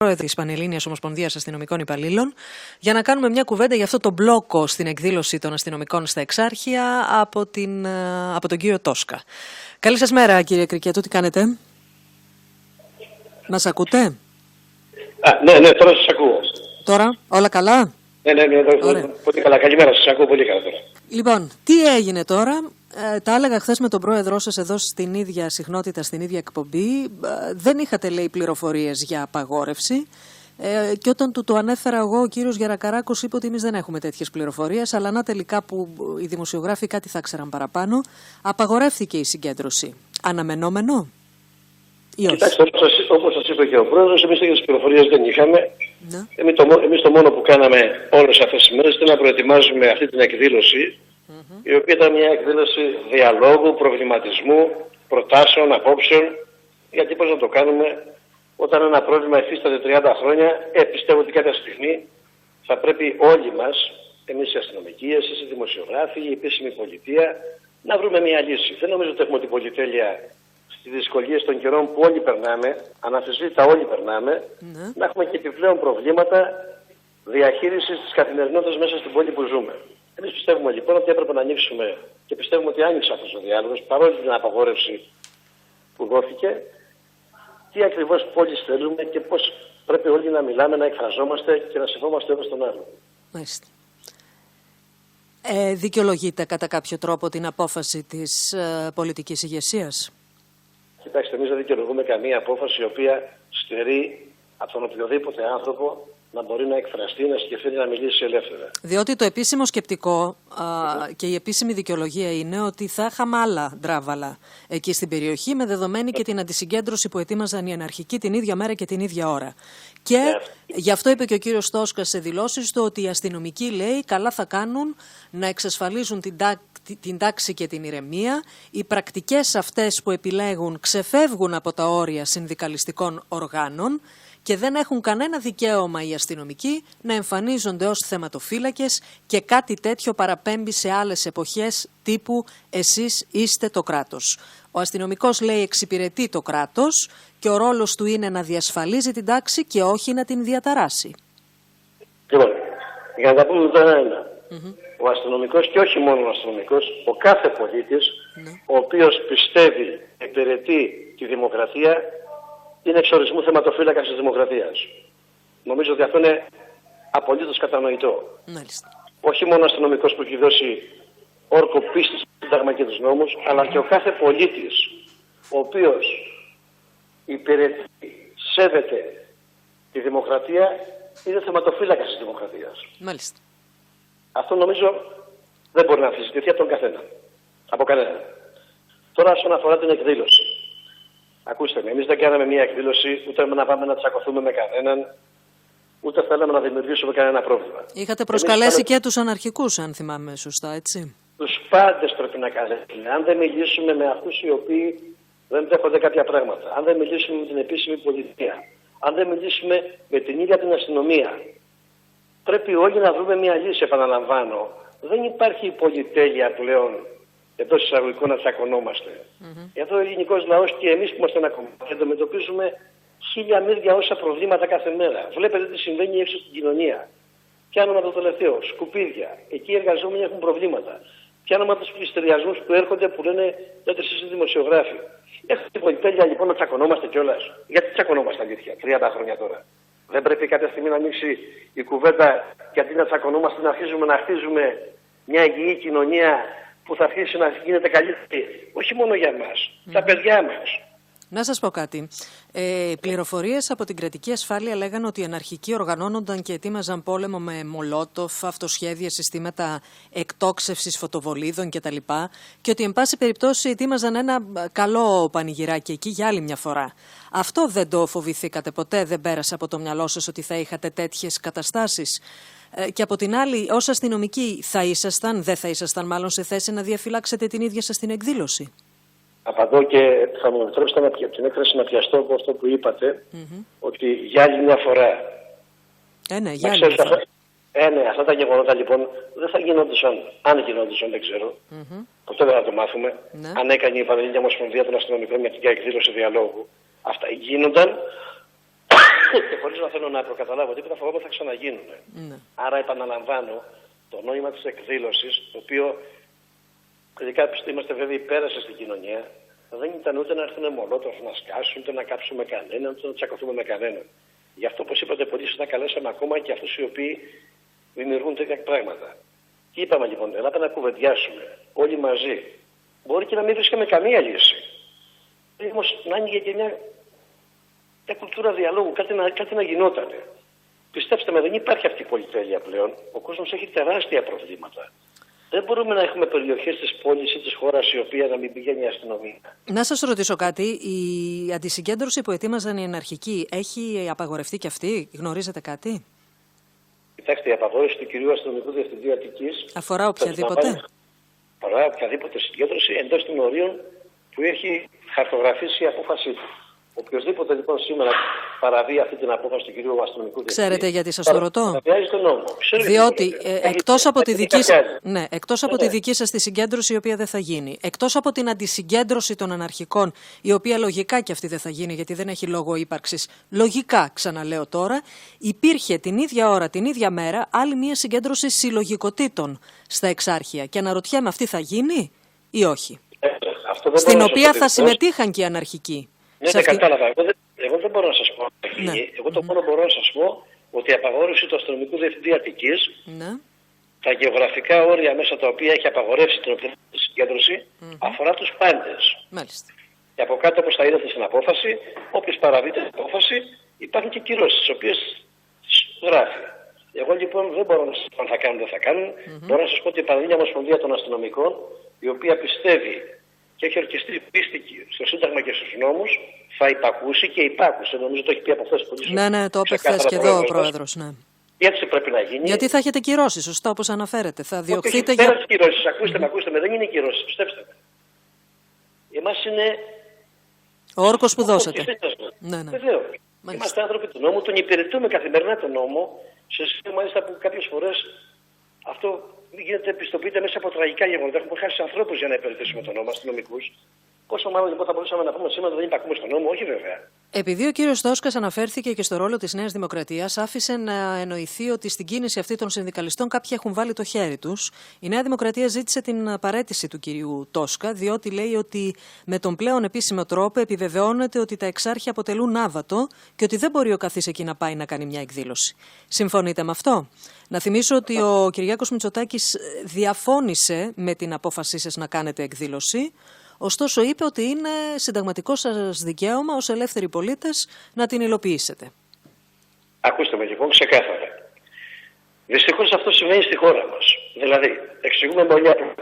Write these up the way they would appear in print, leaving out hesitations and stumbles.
πρόεδρο της Πανελλήνιας Ομοσπονδίας Αστυνομικών Υπαλλήλων, για να κάνουμε μια κουβέντα για αυτό το μπλόκο στην εκδήλωση των αστυνομικών στα Εξάρχεια από τον κύριο Τόσκα. Καλή σας μέρα, κύριε Κρικέτου, τι κάνετε? Μας ακούτε? Ναι, τώρα σας ακούω. Τώρα, όλα καλά? Ναι, πολύ καλά. Καλημέρα, σας ακούω πολύ καλά τώρα. Λοιπόν, τι έγινε τώρα? Τα έλεγα χθες με τον πρόεδρό σας εδώ στην ίδια συχνότητα, στην ίδια εκπομπή. Δεν είχατε, λέει, πληροφορίες για απαγόρευση. Και όταν του το ανέφερα εγώ, ο κύριος Γερακαράκος είπε ότι εμείς δεν έχουμε τέτοιες πληροφορίες. Αλλά να τελικά που οι δημοσιογράφοι κάτι θα ξέραν παραπάνω, απαγορεύθηκε η συγκέντρωση. Αναμενόμενο ή όχι? Κοιτάξτε, όπως σας είπε και ο πρόεδρος, εμείς τέτοιες πληροφορίες δεν είχαμε. Ναι. Εμείς το μόνο που κάναμε όλες αυτές τις μέρες ήταν να προετοιμάζουμε αυτή την εκδήλωση, η οποία ήταν μια εκδήλωση διαλόγου, προβληματισμού, προτάσεων, απόψεων. Γιατί πώς να το κάνουμε όταν ένα πρόβλημα υφίσταται 30 χρόνια, πιστεύω ότι κάποια στιγμή θα πρέπει όλοι μας, εμείς οι αστυνομικοί, εσείς οι δημοσιογράφοι, η επίσημη πολιτεία, να βρούμε μια λύση. Δεν νομίζω ότι έχουμε την πολυτέλεια στις δυσκολίες των καιρών που όλοι περνάμε, αναμφισβήτητα όλοι περνάμε, να έχουμε και επιπλέον προβλήματα διαχείρισης της καθημερινότητας μέσα στην πόλη που ζούμε. Εμείς πιστεύουμε λοιπόν ότι έπρεπε να ανοίξουμε και πιστεύουμε ότι άνοιξε αυτός ο διάλογος παρόλη την απαγόρευση που δόθηκε. Τι ακριβώς πόλεις θέλουμε και πώς πρέπει όλοι να μιλάμε, να εκφραζόμαστε και να σεβόμαστε ένας τον άλλο. Μάλιστα. Δικαιολογείται κατά κάποιο τρόπο την απόφαση της πολιτικής ηγεσίας? Κοιτάξτε, εμείς δεν δικαιολογούμε καμία απόφαση η οποία στερεί από τον οποιοδήποτε άνθρωπο να μπορεί να εκφραστεί, να σκεφτεί, να μιλήσει ελεύθερα. Διότι το επίσημο σκεπτικό και η επίσημη δικαιολογία είναι ότι θα είχαμε άλλα ντράβαλα εκεί στην περιοχή, με δεδομένη και την αντισυγκέντρωση που ετοίμαζαν οι αναρχικοί την ίδια μέρα και την ίδια ώρα. Και γι' αυτό είπε και ο κύριος Τόσκας σε δηλώσεις του ότι οι αστυνομικοί, λέει, καλά θα κάνουν να εξασφαλίζουν την τάξη και την ηρεμία. Οι πρακτικές αυτές που επιλέγουν ξεφεύγουν από τα όρια συνδικαλιστικών οργάνων και δεν έχουν κανένα δικαίωμα οι αστυνομικοί να εμφανίζονται ως θεματοφύλακες, και κάτι τέτοιο παραπέμπει σε άλλες εποχές τύπου «εσείς είστε το κράτος». Ο αστυνομικός, λέει, εξυπηρετεί το κράτος και ο ρόλος του είναι να διασφαλίζει την τάξη και όχι να την διαταράσει. Λοιπόν, για να τα πούμε τώρα ένα. Ο αστυνομικός, και όχι μόνο ο αστυνομικός, ο κάθε πολίτης, ο οποίος πιστεύει, υπηρετεί τη δημοκρατία, είναι εξορισμού θεματοφύλακας της δημοκρατίας. Νομίζω ότι αυτό είναι απολύτως κατανοητό. Μάλιστα. Όχι μόνο ο αστυνομικός που έχει δώσει όρκο πίστης στο Σύνταγμα και τους νόμους, αλλά και ο κάθε πολίτης, ο οποίος υπηρετεί, σέβεται τη δημοκρατία, είναι θεματοφύλακας της δημοκρατίας. Μάλιστα. Αυτό νομίζω δεν μπορεί να αμφισβητηθεί από τον καθένα. Από κανέναν. Τώρα, όσον αφορά την εκδήλωση. Ακούστε με, εμείς δεν κάναμε μια εκδήλωση ούτε να πάμε να τσακωθούμε με κανέναν, ούτε θέλαμε να δημιουργήσουμε κανένα πρόβλημα. Είχατε προσκαλέσει και τους αναρχικούς, αν θυμάμαι σωστά, έτσι? Τους πάντες πρέπει να καλέσουμε. Αν δεν μιλήσουμε με αυτούς οι οποίοι δεν δέχονται κάποια πράγματα, αν δεν μιλήσουμε με την επίσημη πολιτεία, αν δεν μιλήσουμε με την ίδια την αστυνομία, πρέπει όλοι να βρούμε μια λύση, επαναλαμβάνω. Δεν υπάρχει πολυτέλεια πλέον εντός εισαγωγικών να τσακωνόμαστε. Εδώ ο ελληνικός λαός και εμείς που είμαστε ένα κομμάτι αντιμετωπίζουμε χίλια μύρια όσα προβλήματα κάθε μέρα. Βλέπετε τι συμβαίνει έξω στην κοινωνία. Πιάνουμε το τελευταίο, σκουπίδια. Εκεί οι εργαζόμενοι έχουν προβλήματα. Πιάνουμε τους πληστηριασμούς που έρχονται που λένε ότι εσείς είστε δημοσιογράφοι. Έχουμε την πολυτέλεια λοιπόν να τσακωνόμαστε κιόλας. Γιατί τσακωνόμαστε αλήθεια, 30 χρόνια τώρα? Δεν πρέπει κάποια στιγμή να ανοίξει η κουβέντα, γιατί να τσακωνόμαστε, να αρχίζουμε να χτίζουμε μια υγιή κοινωνία που θα αρχίσει να γίνεται καλύτερη, όχι μόνο για μας, τα παιδιά μας. Να σας πω κάτι. Πληροφορίες από την κρατική ασφάλεια λέγανε ότι οι αναρχικοί οργανώνονταν και ετοίμαζαν πόλεμο με μολότοφ, αυτοσχέδια, συστήματα εκτόξευσης φωτοβολίδων κτλ. Και ότι εν πάση περιπτώσει ετοίμαζαν ένα καλό πανηγυράκι εκεί για άλλη μια φορά. Αυτό δεν το φοβηθήκατε ποτέ? Δεν πέρασε από το μυαλό σας ότι θα είχατε τέτοιες καταστάσεις? Και από την άλλη, ως αστυνομικοί δεν θα ήσασταν μάλλον σε θέση να διαφυλάξετε την ίδια σας την εκδήλωση? Απαντώ και θα μου επιτρέψετε την έκφραση να πιαστώ από αυτό που είπατε, ότι για άλλη μια φορά. Ναι, για άλλη μια φορά. Ναι, αυτά τα γεγονότα λοιπόν δεν θα γινόντουσαν, αν γινόντουσαν δεν ξέρω, ποτέ δεν θα το μάθουμε, αν έκανε η Πανελλήνια Ομοσπονδία των Αστυνομικών μια τέτοια εκδήλωση διαλόγου. Αυτά γίνονταν και χωρίς να θέλω να προκαταλάβω τίποτα, φοβάμαι θα ξαναγίνουν. Ναι. Άρα επαναλαμβάνω το νόημα της εκδήλωσης, το οποίο ειδικά είμαστε βέβαιοι πέρασε στην κοινωνία, δεν ήταν ούτε να έρθουν μολότοφ να σκάσουν, ούτε να κάψουμε κανέναν, ούτε να τσακωθούμε με κανέναν. Γι' αυτό, όπως είπατε πολύ σωστά, καλέσαμε ακόμα και αυτούς οι οποίοι δημιουργούν τέτοια πράγματα. Τι είπαμε λοιπόν, ελάτε να κουβεντιάσουμε όλοι μαζί. Μπορεί και να μην βρίσκαμε καμία λύση. Όμως να άνοιγε και μια κουλτούρα διαλόγου, κάτι να γινόταν. Πιστέψτε με, δεν υπάρχει αυτή η πολυτέλεια πλέον. Ο κόσμος έχει τεράστια προβλήματα. Δεν μπορούμε να έχουμε περιοχές της πόλης ή της χώρας η οποία να μην πηγαίνει η αστυνομία. Να σας ρωτήσω κάτι. Η αντισυγκέντρωση που ετοίμαζαν οι αναρχικοί έχει απαγορευτεί και αυτή? Γνωρίζετε κάτι? Κοιτάξτε, η απαγόρευση του κυρίου αστυνομικού διευθυντή Αττικής αφορά οποιαδήποτε? Αφορά οποιαδήποτε συγκέντρωση εντός των ορίων που έχει χαρτογραφήσει η απόφασή του. Οποιοςδήποτε λοιπόν σήμερα παραβεί αυτή την απόφαση του κυρίου αστυνομικού διευθυντή. Ξέρετε γιατί σας το ρωτώ? Παραβιάζει τον νόμο. Διότι εκτός από τη δική σας τη συγκέντρωση, η οποία δεν θα γίνει, εκτός από την αντισυγκέντρωση των αναρχικών, η οποία λογικά και αυτή δεν θα γίνει γιατί δεν έχει λόγο ύπαρξης, λογικά ξαναλέω τώρα, υπήρχε την ίδια ώρα, την ίδια μέρα, άλλη μια συγκέντρωση συλλογικοτήτων στα Εξάρχεια. Και αναρωτιέμαι, αυτή θα γίνει ή όχι? Στην οποία θα συμμετείχαν και οι αναρχικοί. Ναι, δεν κατάλαβα. Εγώ δεν μπορώ να σας πω. Ναι. Εγώ το μόνο μπορώ να σας πω ότι η απαγόρευση του αστυνομικού διευθυντή Αττικής, ναι, τα γεωγραφικά όρια μέσα τα οποία έχει απαγορεύσει την οποιαδήποτε συγκέντρωση, αφορά τους πάντες. Μάλιστα. Και από κάτω, όπως θα είδατε στην απόφαση, όποιος παραβεί την απόφαση, υπάρχουν και κυρώσεις, τις οποίες γράφει. Εγώ λοιπόν δεν μπορώ να σας πω αν θα κάνουν ή δεν θα κάνουν. Μπορώ να σας πω ότι η Πανελλήνια Ομοσπονδία των Αστυνομικών, η οποία πιστεύει και έχει ορκιστεί πίστη στο Σύνταγμα και στους νόμους, θα υπακούσει και υπάκουσε. Νομίζω το έχει πει από χθες πολύ σωστά. Ναι, το είπε χθες και εδώ ο Πρόεδρος. Ναι. Και έτσι πρέπει να γίνει. Γιατί θα έχετε κυρώσεις, σωστά, όπως αναφέρετε. Θα διωχθείτε για. Πέρα τις κυρώσεις, ακούστε με, δεν είναι κυρώσεις, πιστέψτε με. Εμάς είναι. Ο όρκος που δώσατε. Ναι. Βεβαίως. Είμαστε άνθρωποι του νόμου, τον υπηρετούμε καθημερινά τον νόμο. Σε σχέση μάλιστα που κάποιες φορές αυτό γίνεται, πιστοποιείται μέσα από τραγικά γεγονότα. Έχουμε χάσει ανθρώπους για να υπηρετήσουμε τον νόμο, αστυνομικούς. Πόσο μάλλον λοιπόν θα μπορούσαμε να πούμε σήμερα ότι δεν υπακούμε στον νόμο? Όχι βέβαια. Επειδή ο κύριος Τόσκας αναφέρθηκε και στο ρόλο της Νέας Δημοκρατίας, άφησε να εννοηθεί ότι στην κίνηση αυτή των συνδικαλιστών κάποιοι έχουν βάλει το χέρι τους. Η Νέα Δημοκρατία ζήτησε την παραίτηση του κυρίου Τόσκα, διότι λέει ότι με τον πλέον επίσημο τρόπο επιβεβαιώνεται ότι τα εξάρχεια αποτελούν άβατο και ότι δεν μπορεί ο καθής εκεί να πάει να κάνει μια εκδήλωση. Συμφωνείτε με αυτό? Να θυμίσω ότι ο Κυριάκος Μητσοτάκης διαφώνησε με την απόφασή σας να κάνετε εκδήλωση. Ωστόσο είπε ότι είναι συνταγματικό σας δικαίωμα ως ελεύθεροι πολίτες να την υλοποιήσετε. Ακούστε με λοιπόν ξεκάθαρα. Δυστυχώς αυτό συμβαίνει στη χώρα μας. Δηλαδή, εξηγούμε με πολύ απλά.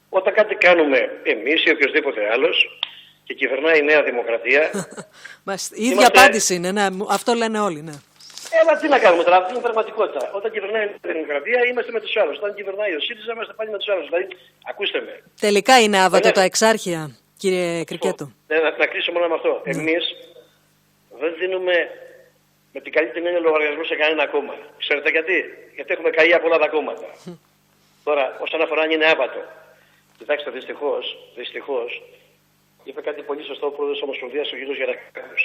Όταν κάτι κάνουμε εμείς ή οποιοδήποτε άλλος και κυβερνάει η Νέα Δημοκρατία. Η ίδια απάντηση είναι, ναι, αυτό λένε όλοι, ναι. Έλα, τι να κάνουμε τώρα, αυτή είναι η πραγματικότητα. Όταν κυβερνάει η Δημοκρατία, είμαστε με τους άλλους. Όταν κυβερνάει ο ΣΥΡΙΖΑ, είμαστε πάλι με τους άλλους. Δηλαδή, ακούστε με. Τελικά είναι άβατο τα εξάρχεια, κύριε Κρικέτο? Να κλείσω μόνο με αυτό. Εμείς δεν δίνουμε με την καλή την έννοια λογαριασμό σε κανένα κόμμα. Ξέρετε γιατί? Γιατί έχουμε καεί από όλα τα κόμματα. Τώρα, όσον αφορά αν είναι άβατο. Κοιτάξτε, δυστυχώς, είπε κάτι πολύ σωστό ο πρόεδρος της Ομοσπονδίας, ο κ. Γερακάκος.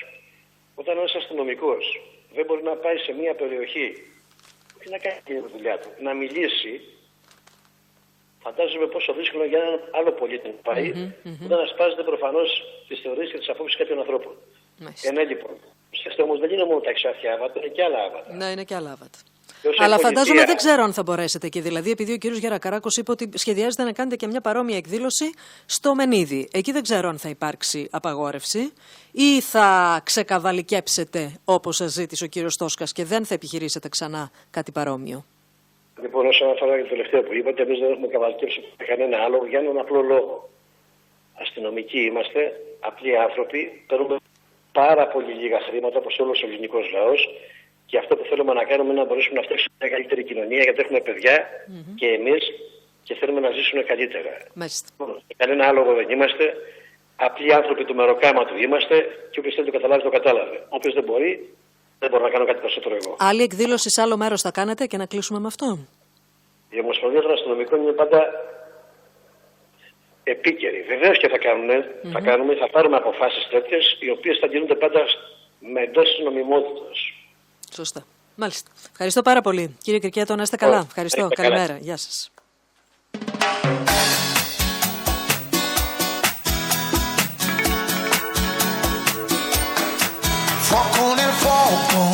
Όταν ένας αστυνομικός δεν μπορεί να πάει σε μια περιοχή, τι να κάνει τη δουλειά του, να μιλήσει, φαντάζομαι πόσο δύσκολο για έναν άλλο πολίτη να πάει, όταν ασπάζεται προφανώς τις θεωρίες και τις απόψεις κάποιων ανθρώπων. Ναι, λοιπόν. Όμως δεν είναι μόνο τα εξάρχεια άβατα, είναι και άλλα άβατα. Ναι, είναι και άλλα άβατα. Αλλά φαντάζομαι δεν ξέρω αν θα μπορέσετε εκεί. Δηλαδή, επειδή ο κύριος Γερακαράκος είπε ότι σχεδιάζεται να κάνετε και μια παρόμοια εκδήλωση στο Μενίδη. Εκεί δεν ξέρω αν θα υπάρξει απαγόρευση ή θα ξεκαβαλικέψετε όπως σας ζήτησε ο κύριος Τόσκας και δεν θα επιχειρήσετε ξανά κάτι παρόμοιο. Λοιπόν, όσον αφορά το τελευταίο που είπατε, εμείς δεν έχουμε καβαλικέψει κανένα άλλο για έναν απλό λόγο. Αστυνομικοί είμαστε, απλοί άνθρωποι, παίρνουμε πάρα πολύ λίγα χρήματα όπως όλος ο ελληνικός λαός. Και αυτό που θέλουμε να κάνουμε είναι να μπορέσουμε να φτιάξουμε μια καλύτερη κοινωνία, γιατί έχουμε παιδιά και εμείς και θέλουμε να ζήσουμε καλύτερα. Κανένα άλογο δεν είμαστε. Απλοί άνθρωποι του μεροκάματου είμαστε και όποιος θέλει το καταλάβει, το κατάλαβε. Όποιος δεν μπορεί, δεν μπορώ να κάνω κάτι περισσότερο εγώ. Άλλη εκδήλωση σε άλλο μέρος θα κάνετε και να κλείσουμε με αυτό? Η Ομοσπονδία των Αστυνομικών είναι πάντα επίκαιρη. Βεβαίως και θα κάνουμε, θα πάρουμε αποφάσεις τέτοιες, οι οποίες θα γίνονται πάντα με εντός της νομιμότητας. Σωστά. Μάλιστα. Ευχαριστώ πάρα πολύ. Κύριε Κυρκέτο, να είστε καλά. Ευχαριστώ. Καλημέρα. Γεια σας. Walk on and walk on.